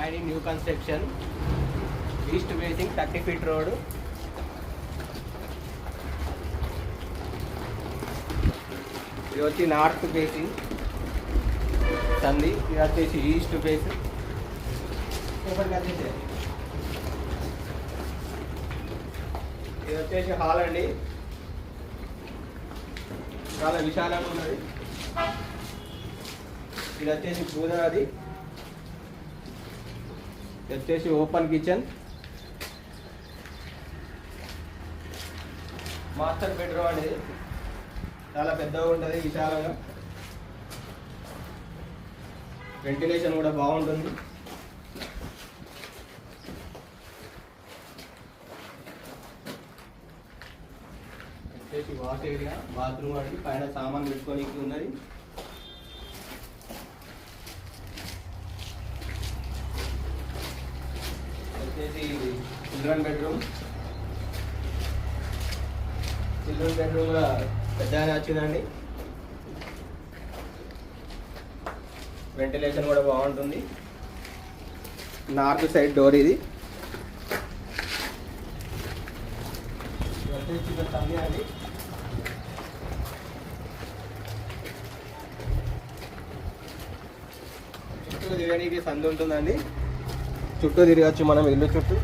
And new construction east facing 30 feet road. ఇది వచ్చి north facing సంది. ఇది వచ్చేసి ఈస్ట్ ఫేస్. ఇది వచ్చేసి హాల్ అండి, చాలా విశాలంగా ఉన్నది. ఇది వచ్చేసి పూజాది. ఇది వచ్చేసి ఓపెన్ కిచెన్, మాస్టర్ బెడ్రూమ్ అండి. చాలా పెద్దగా ఉంటుంది, విశాలంగా. వెంటిలేషన్ కూడా బాగుంటుంది. వచ్చేసి వాష్ ఏరియా, బాత్రూమ్ అండి. పైన సామాన్ పెట్టుకోనికి ఉన్నది. వచ్చేసి చిల్డ్రన్ బెడ్రూమ్. చిల్డ్రన్ బెడ్రూమ్ కూడా పెద్దగానే వచ్చిందండి. వెంటిలేషన్ కూడా బాగుంటుంది. నార్త్ సైడ్ డోర్ ఇది. తల్లి అండి. చుట్టూ తిరగడానికి సందు ఉంటుందండి. చుట్టూ తిరగచ్చు మనం ఇల్లు చుట్టూ.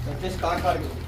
వచ్చేసి కార్ పార్కింగ్.